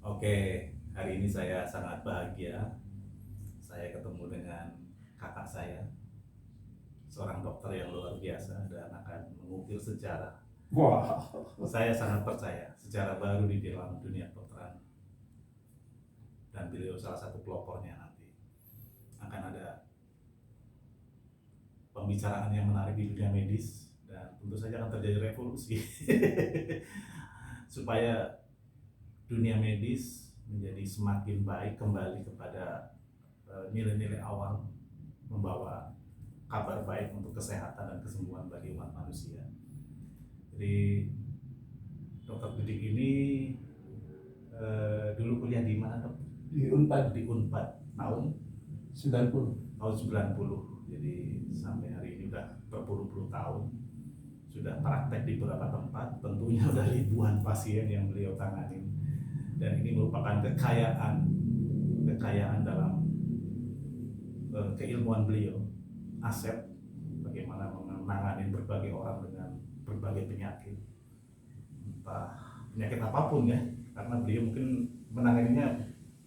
Oke, hari ini saya sangat bahagia. Saya ketemu dengan kakak saya, seorang dokter yang luar biasa dan akan mengukir sejarah. Wah, Saya sangat percaya sejarah baru di dalam dunia kedokteran, dan beliau salah satu pelopornya. Nanti akan ada pembicaraan yang menarik di dunia medis, dan tentu saja akan terjadi revolusi supaya dunia medis menjadi semakin baik, kembali kepada nilai-nilai awal, membawa kabar baik untuk kesehatan dan kesembuhan bagi umat manusia. Jadi dokter Didik ini dulu kuliah di mana, dok? di Unpad Di Unpad tahun 90. tahun 90. Jadi sampai hari ini udah berpuluh-puluh tahun sudah praktek di beberapa tempat, tentunya udah ribuan pasien yang beliau tangani, dan ini merupakan kekayaan dalam keilmuan beliau, aset bagaimana menangani berbagai orang dengan berbagai penyakit, entah penyakit apapun ya, karena beliau mungkin menanganinya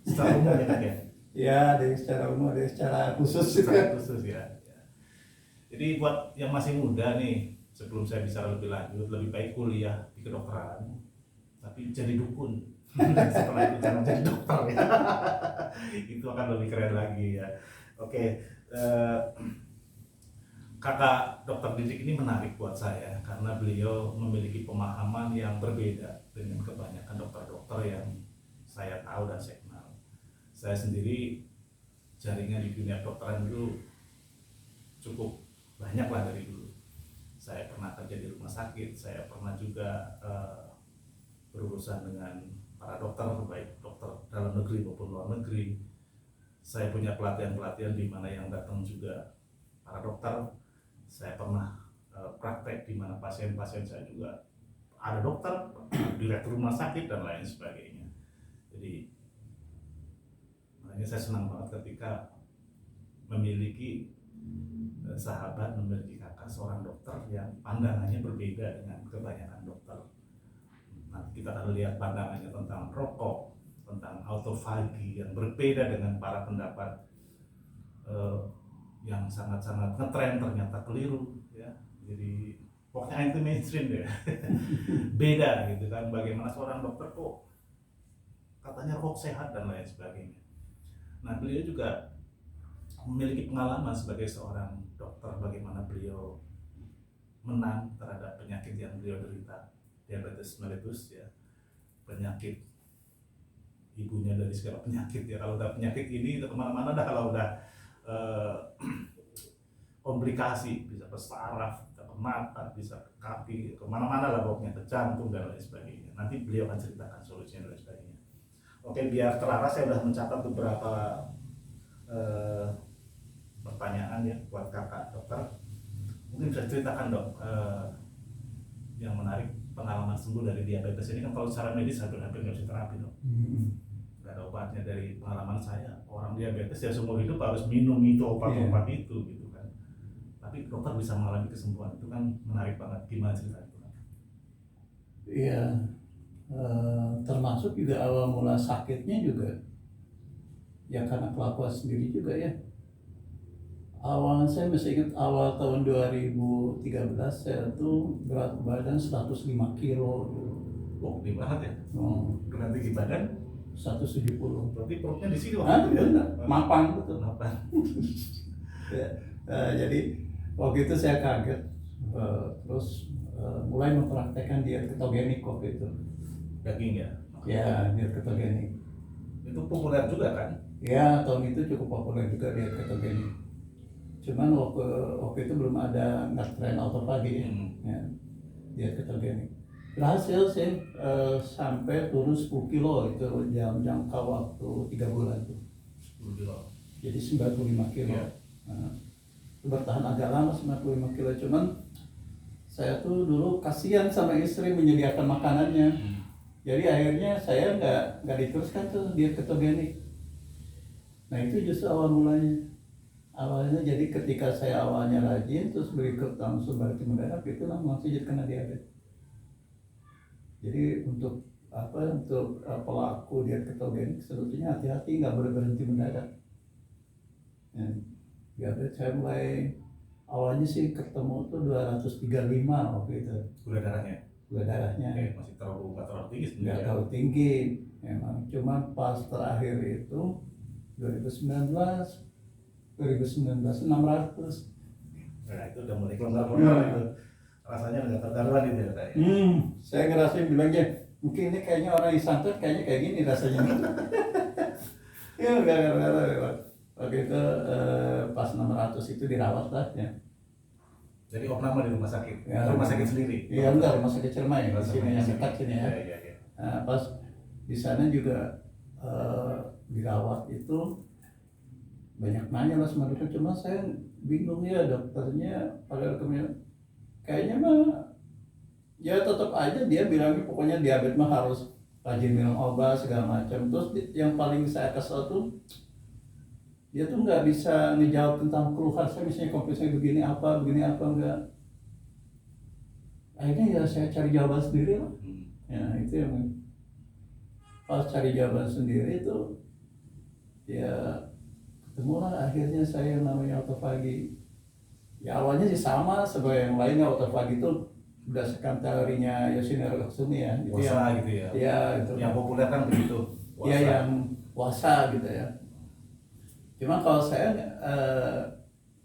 secara umum ya, kan ya. Ya, dari secara umum, dari secara khusus Secara juga. khusus ya. Jadi buat yang masih muda nih, sebelum saya bicara lebih lanjut, lebih baik kuliah di kedokteran, tapi jadi dukun. Setelah itu jangan jadi dokter ya. Itu akan lebih keren lagi ya. Oke, kakak dokter Didik ini menarik buat saya karena beliau memiliki pemahaman yang berbeda dengan kebanyakan dokter-dokter yang saya tahu dan saya kenal. Saya sendiri jaringan di dunia kedokteran itu cukup banyak lah dari dulu. Saya pernah kerja di rumah sakit, saya pernah juga berurusan dengan para dokter, baik dokter dalam negeri maupun luar negeri. Saya punya pelatihan-pelatihan di mana yang datang juga para dokter. Saya pernah praktek di mana pasien-pasien saya juga ada dokter, direktur rumah sakit dan lain sebagainya. Jadi makanya saya senang banget ketika memiliki sahabat, memiliki kakak seorang dokter yang pandangannya berbeda dengan kebanyakan dokter. Nanti kita akan lihat pandangannya tentang rokok, tentang autofagi yang berbeda dengan para pendapat yang sangat-sangat ngetren ternyata keliru ya. Jadi pokoknya anti mainstream deh. Beda gitu kan, bagaimana seorang dokter kok katanya rokok sehat dan lain sebagainya. Nah, beliau juga memiliki pengalaman sebagai seorang dokter, bagaimana beliau menang terhadap penyakit yang beliau derita, diabetes mellitus ya, penyakit ibunya dari segala penyakit ya. Kalau udah penyakit ini itu kemana-mana dah, kalau udah eh, komplikasi, bisa ke saraf, bisa ke mata, bisa ke kaki, kemana-mana lah pokoknya, ke jantung dan lain sebagainya. Nanti beliau akan ceritakan solusinya dan lain sebagainya. Oke, biar terarah saya sudah mencatat beberapa eh, pertanyaan ya buat kakak dokter. Mungkin bisa ceritakan, dok, yang menarik pengalaman sembuh dari diabetes ini. Kan kalau secara medis hampir nggak bisa terapi, dok, nggak ada obatnya. Dari pengalaman saya, orang diabetes ya seumur hidup harus minum itu obat-obat itu gitu kan. Tapi dokter bisa mengalami kesembuhan, itu kan menarik banget. Gimana cerita itu? Iya, termasuk juga awal mula sakitnya juga ya karena kelakuan sendiri juga ya. Awal saya masih ingat awal tahun 2013 saya tuh berat badan 105 kilo. Oh, di banget ya. Oh, Dengan tinggi badan 170. berarti perutnya di sini waktu Ah, itu ya. benar, mapan betul. Kenapa? Ya, jadi waktu itu saya kaget, terus mulai mempraktekkan diet ketogenik waktu itu. Daging ya. Ya, diet ketogenik. Itu populer juga kan? Ya, tahun itu cukup populer juga diet ketogenik. Cuman waktu itu belum ada ngetren autophagy ya, ya, diet ketogenik. Berhasil sih, sampai turun 10 kilo itu dalam jangka waktu 3 bulan tuh. 10 kilo. Jadi 95 kilo. Ya. Nah, bertahan agak lama 95 kilo, cuman saya tuh dulu kasihan sama istri menyediakan makanannya. Jadi akhirnya saya nggak diteruskan tuh diet ketogenik. Nah itu justru awal mulanya. Awalnya jadi ketika saya awalnya rajin, terus berikut langsung berarti mendadak itu langsung jadi kena diabetes. Jadi untuk untuk pelaku diet ketogenik sebetulnya hati-hati, nggak boleh berhenti mendadak. Ya, diabetes saya mulai awalnya sih ketemu tuh 235 waktu itu Gula darahnya. gula darahnya. Masih nggak terlalu tinggi Nggak sebenarnya. terlalu tinggi memang, cuman pas terakhir itu 2019 600. Nah itu udah mulai kelonggar-kelonggar itu. Rasanya nggak terdaruan itu ya kayak. Saya ngerasain bilangnya mungkin ini kayaknya orang yang santet kayaknya kayak gini rasanya. Ya gara-gara waktu itu pas 600 itu dirawat lah ya. Jadi opname di rumah sakit. Ya. Rumah sakit sendiri. Iya enggak, rumah sakit Ciremai di sini yang dekat sini ya. Iya. Nah, pas di sana juga dirawat itu banyak nanya lah sama dokter, cuma saya bingung ya dokternya pada rekomendasi kayaknya mah ya tetap aja dia bilangnya pokoknya diabetes mah harus rajin minum obat segala macam. Terus yang paling saya kesel tuh dia tuh nggak bisa ngejawab tentang keluhan saya, misalnya komplikasi begini apa enggak. Akhirnya ya saya cari jawaban sendiri lah. Ya itu yang pas cari jawaban sendiri itu ya ketemulah akhirnya saya yang namanya autofagi. Ya awalnya sih sama sebagai yang lainnya, autofagi itu berdasarkan teorinya Yoshinari Koizumi ya. Puasa gitu ya. Ya itu. Yang populer kan begitu. Ya yang puasa gitu ya. Cuma kalau saya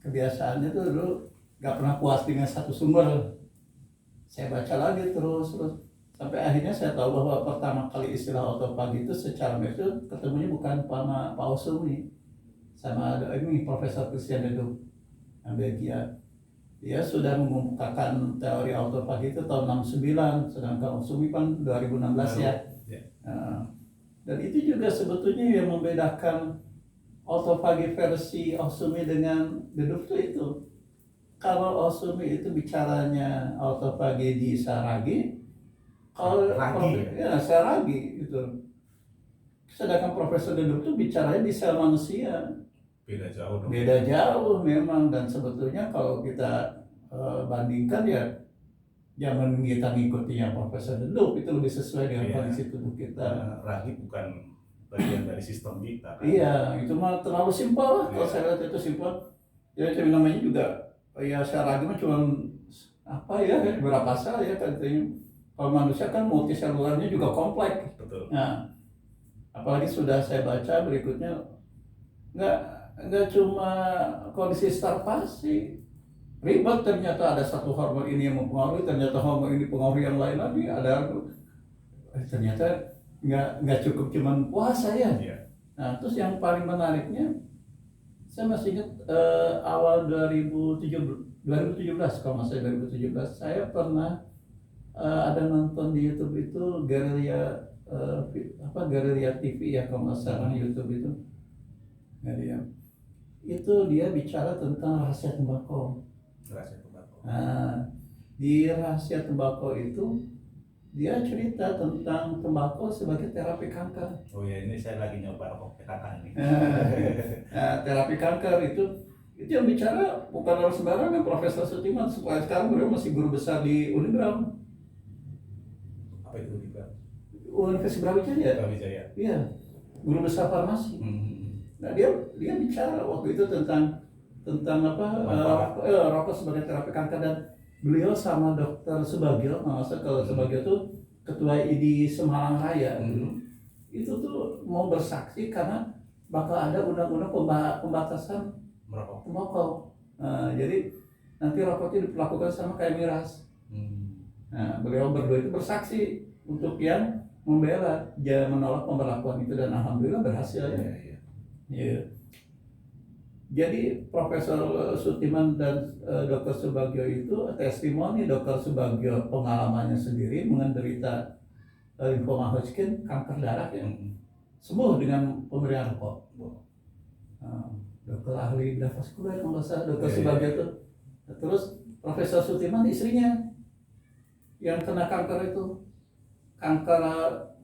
kebiasaannya tuh dulu nggak pernah puas dengan satu sumber. Saya baca lagi terus sampai akhirnya saya tahu bahwa pertama kali istilah autofagi itu secara medis ketemunya bukan sama Pak Osumi, sama ini Profesor Christian Deduk Belgia. Dia sudah mengemukakan teori autofagi itu tahun 69, sedangkan Osumi kan 2016 ya. Dan itu juga sebetulnya yang membedakan autofagi versi Osumi dengan Deduk itu. Kalau Osumi itu bicaranya autofagi di saragi, kalau ya saragi itu. Sedangkan Profesor Deduk itu bicaranya di sel manusia. Beda jauh dong. Beda jauh memang, dan sebetulnya kalau kita bandingkan ya zaman kita ngikutinya Profesor Deduk itu lebih sesuai dengan kondisi tubuh kita. Ragi bukan bagian dari sistem kita kan? Iya, itu mah terlalu simpel lah. Kalau saya lihat itu simpel. Ya itu namanya juga ya ragi mah cuma apa ya berapa sel ya katanya. Kalau manusia kan multiselularnya juga kompleks. Betul. Nah, apalagi sudah saya baca berikutnya nggak cuma kondisi starvasi, ribet ternyata ada satu hormon ini yang mempengaruhi, ternyata hormon ini pengaruh yang lain lagi, ada ternyata nggak cukup cuman puasa ya. Nah terus yang paling menariknya saya masih ingat awal 2017 kalau nggak salah 2017 saya pernah ada nonton di YouTube itu Garelia TV ya kalau nggak salah YouTube itu. Itu dia bicara tentang rahasia tembakau. Nah, di rahasia tembakau itu dia cerita tentang tembakau sebagai terapi kanker. Oh ya, ini saya lagi nyoba rokok PKK ini. Nah, terapi kanker itu yang bicara bukan orang sembarangan, Profesor Sutikman. Sekarang beliau masih guru besar di Unibram. Apa itu Unibram? Universitas Brawijaya. Brawijaya. Iya, guru besar farmasi. Nah dia bicara waktu itu tentang rokok sebagai terapi kanker, dan beliau sama Dokter Subagio, maksudnya kalau Subagio itu ketua ID Semarang Raya, itu tuh mau bersaksi karena bakal ada undang-undang pembatasan tembakau. Jadi nanti rokoknya diperlakukan sama kayak miras. Nah beliau berdua itu bersaksi untuk yang membela, jangan menolak pemberlakuan itu, dan alhamdulillah berhasil ya. Ya. Jadi Profesor Sutikman dan Dr. Subagio itu testimoni Dr. Subagio pengalamannya sendiri menderita lymphoma Hodgkin, kanker darah ya, sembuh dengan pemberian rokok. Dokter ahli bedah vaskular kalau nggak salah Dr. Subagio itu. Terus Profesor Sutikman istrinya yang kena kanker itu, kanker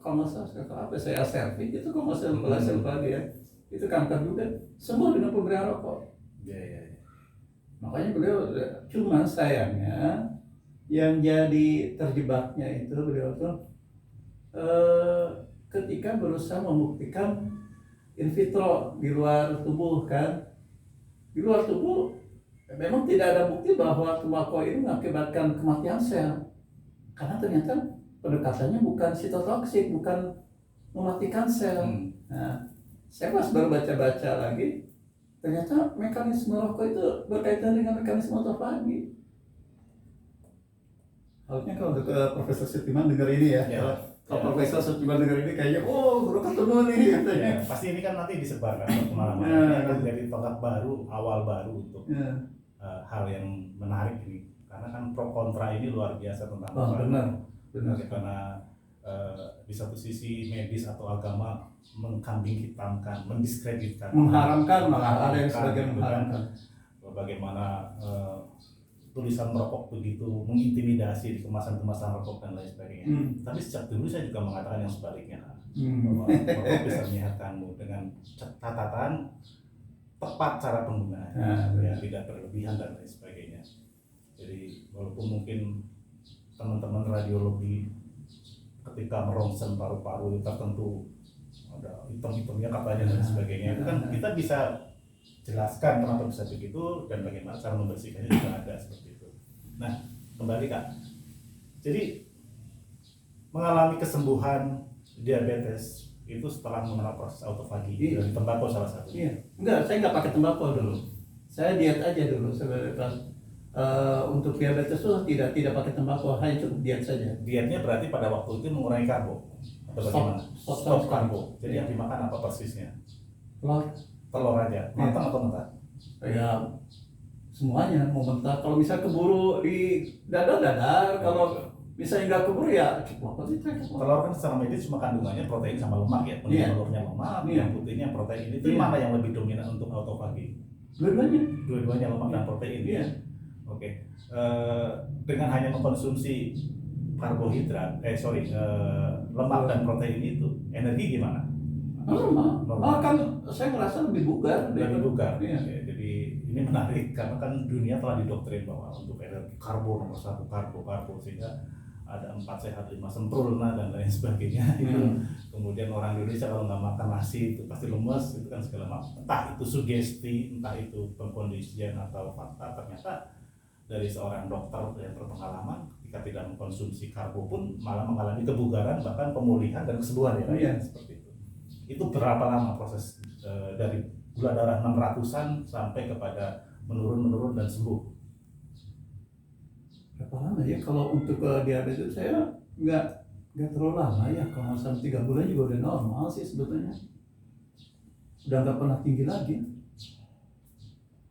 kalau nggak salah apa saya serviks itu kalau nggak salah dia itu kanker juga, semua dengan pemberian rokok. Makanya beliau, cuma sayangnya yang jadi terjebaknya itu beliau tuh eh, ketika berusaha membuktikan in vitro di luar tubuh kan, di luar tubuh memang tidak ada bukti bahwa tembakau ini mengakibatkan kematian sel, karena ternyata pendekatannya bukan sitotoksik, bukan mematikan sel. Nah, saya pas baru baca-baca lagi, ternyata mekanisme rokok itu berkaitan dengan mekanisme otofagi. Harusnya kalau untuk Profesor Setiman dengar ini ya, Ya. kalau Profesor Setiman dengar ini kayaknya, oh baru ketemu nih katanya. Ya, pasti ini kan nanti disebarkan kemana-mana. Ya. Ini akan jadi tonggak baru, awal baru untuk Ya. hal yang menarik ini. Karena kan pro kontra ini luar biasa tentang Oh, benar. Karena di satu sisi medis atau agama mengkambing hitamkan, mendiskreditkan, Mengharamkan, malah ada yang Mengharamkan, sebagian gitu kan. mengharamkan. Bagaimana tulisan merokok begitu mengintimidasi di kemasan-kemasan rokok dan lain sebagainya. Tapi sejak dulu saya juga mengatakan yang sebaliknya, bahwa rokok bisa menyehatkanmu dengan catatan tepat cara penggunaan, ya, tidak berlebihan dan lain sebagainya. Jadi walaupun mungkin teman-teman radiologi ketika merongseng paru-paru tertentu ada hitam-hitamnya katanya dan sebagainya, itu kan kita bisa jelaskan kenapa bisa begitu dan bagaimana cara membersihkannya juga ada seperti itu. Nah, kembali Kak, jadi mengalami kesembuhan diabetes itu setelah mengenal proses autofagi dari tembakau salah satunya. Iya, enggak, saya nggak pakai tembakau dulu. Saya diet aja dulu sebenarnya. Untuk diabetes tuh tidak pakai tembakau, hanya cukup diet saja. Dietnya berarti pada waktu itu mengurangi karbo atau bagaimana? Stop karbo. Jadi yang dimakan apa persisnya? Telur aja, matang atau mentah? Ya semuanya mau mentah. Kalau bisa keburu di dadar, kalau misalnya nggak keburu ya ceplok aja. Telur kan secara medis cuma kandungannya protein sama lemak ya. Telurnya lemak, yang putihnya protein. Itu mana yang lebih dominan untuk autofagi? Dua-duanya lemak dan protein. Iya. Oke. Dengan hanya mengkonsumsi karbohidrat, lemak dan protein itu, energi gimana? Normal. Kan saya merasa lebih bugar. Lebih bugar. Iya. Ya, jadi ini menarik karena kan dunia telah didoktrin bahwa untuk energi karbo nomor satu karbo sehingga ada 4 sehat 5 sempurna dan lain sebagainya. Itu kemudian orang Indonesia kalau nggak makan nasi itu pasti lemes, itu kan segala macam. Entah itu sugesti, entah itu pengkondisian atau fakta. Ternyata dari seorang dokter yang berpengalaman, ketika tidak mengkonsumsi karbo pun malah mengalami kebugaran, bahkan pemulihan dan kesembuhan ya. Seperti itu. Itu berapa lama proses dari gula darah 600-an sampai kepada menurun dan sembuh? Berapa lama ya? Kalau untuk diabetes saya nggak terlalu lama ya. Kalau sampai 3 bulan juga udah normal sih sebetulnya. Udah nggak pernah tinggi lagi.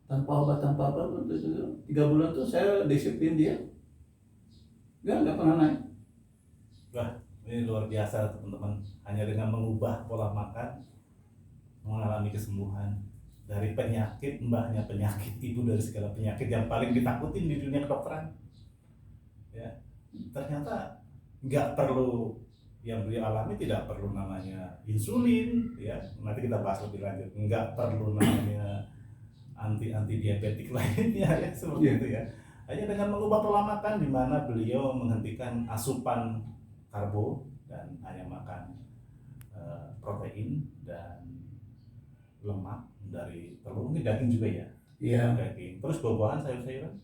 Tanpa obat 3 bulan tuh saya disiplin dia. Nggak pernah naik. Wah, ini luar biasa teman-teman. Hanya dengan mengubah pola makan mengalami kesembuhan dari penyakit, mbahnya penyakit, ibu dari segala penyakit yang paling ditakutin di dunia kedokteran. Ya, ternyata nggak perlu, yang beliau alami tidak perlu namanya insulin, ya nanti kita bahas lebih lanjut. Nggak perlu namanya anti diabetik lainnya, ya seperti itu ya. Hanya dengan mengubah pola makan di mana beliau menghentikan asupan karbo dan hanya makan protein dan lemak dari telur, mungkin daging juga ya. Iya. Daging. Terus buah-buahan, sayur-sayuran?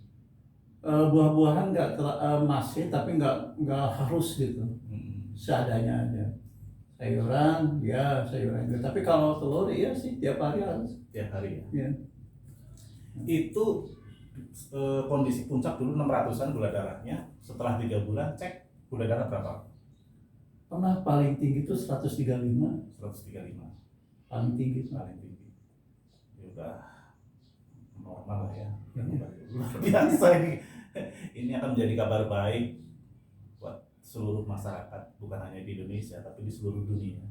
Buah-buahan masih, tapi nggak harus gitu. Seadanya aja. Sayuran juga. Tapi kalau telur iya sih tiap hari harus. Tiap hari ya. Iya. Itu kondisi puncak dulu 600-an gula darahnya. Setelah 3 bulan cek gula darah berapa? Pernah paling tinggi itu 135. 135. Paling tinggi. Ya udah normal lah ya. Ya. Luar biasa ini. Ini akan menjadi kabar baik buat seluruh masyarakat, bukan hanya di Indonesia tapi di seluruh dunia.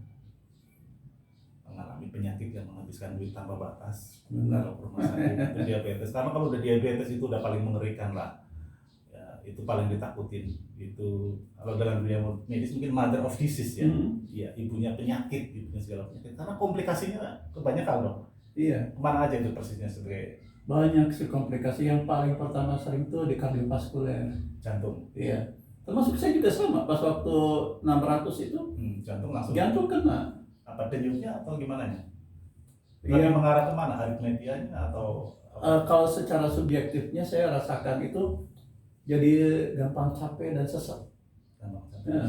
Mengalami penyakit yang menghabiskan duit tanpa batas. Kalau rumah sakit diabetes, karena kalau udah diabetes itu udah paling mengerikan lah. Ya, itu paling ditakutin. Itu kalau dalam dunia medis mungkin mother of disease ya. Iya, ibunya penyakit, ibunya segala penyakit. Karena komplikasinya kebanyakan dong. Iya. Kemana aja itu persisnya sebagai? Banyak sih komplikasi. Yang paling pertama sering tuh di kardiovaskuler. Jantung. Iya. Termasuk saya juga sama, pas waktu 600 itu Jantung langsung. jantung kena. Apa denyutnya atau gimana ya? Iya. Lebih mengarah kemana? Aritmetianya atau Kalau secara subjektifnya saya rasakan itu jadi gampang capek dan sesak. Ya.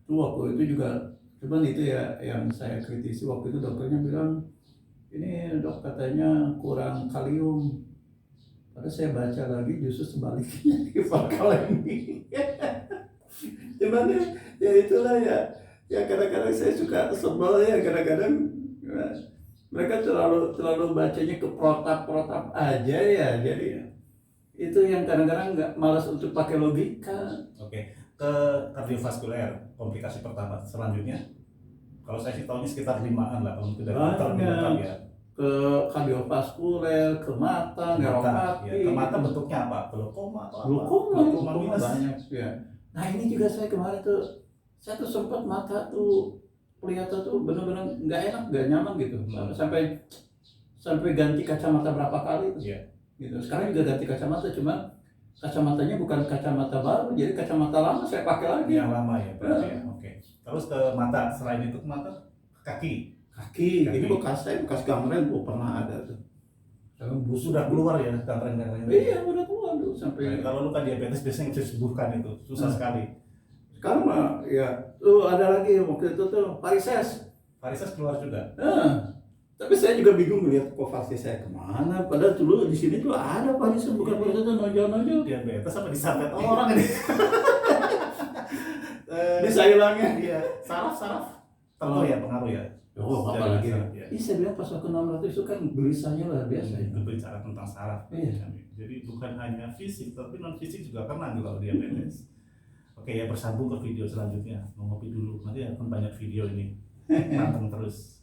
Itu waktu itu juga, cuman itu ya yang saya kritisi waktu itu, dokternya bilang ini dok katanya kurang kalium. Padahal saya baca lagi justru sebaliknya hiperkalemi. Cuman ya itulah ya kadang-kadang saya suka sebel ya, kadang-kadang ya, mereka terlalu bacanya ke protap aja ya, jadi itu yang kadang-kadang nggak malas untuk pakai logika. Oke, ke kardiovaskuler komplikasi pertama selanjutnya. Kalau saya sih tahunya sekitar 5-an lah kalau tidak lengkap ya. Ke kardiovaskuler, ke mata, neuropati. Ya, ke mata bentuknya apa? Glaukoma atau apa? Glaukoma minus. Banyak ya. Nah ini juga saya kemarin tuh, saya tuh sempat mata tuh kelihatan tuh benar-benar nggak enak, nggak nyaman gitu. Sampai ganti kacamata berapa kali tuh. Iya. Gitu. Sekarang juga ganti kacamata, cuma kacamatanya bukan kacamata baru, jadi kacamata lama saya pakai lagi. Yang lama ya, berarti ya. Oke. Terus ke mata, selain itu ke mata, kaki. Ini bekas gamreng pernah ada tuh. Sudah keluar ya gamreng-gamreng. Iya, udah keluar tuh sampai. Kalau luka diabetes biasanya bisa disembuhkan itu, susah sekali. Sekarang mah ya, tuh ada lagi waktu itu tuh varises. Varises keluar juga. Tapi saya juga bingung melihat kok varises saya kemana. Padahal dulu di sini tuh ada varises, bukan varises tuh nojol-nojol. Diabetes apa disabet orang ini? Bisa hilangnya. Iya, saraf. Tentu ya pengaruh ya. Oh, apalagi ya. Saya bilang pas waktu 600 itu kan gelisahnya luar biasa. Itu bicara tentang saraf. Iya. Jadi bukan hanya fisik, tapi non fisik juga kena kalau diabetes. Oke ya, bersambung ke video selanjutnya. Mau ngopi dulu, nanti akan banyak video ini. Panteng terus.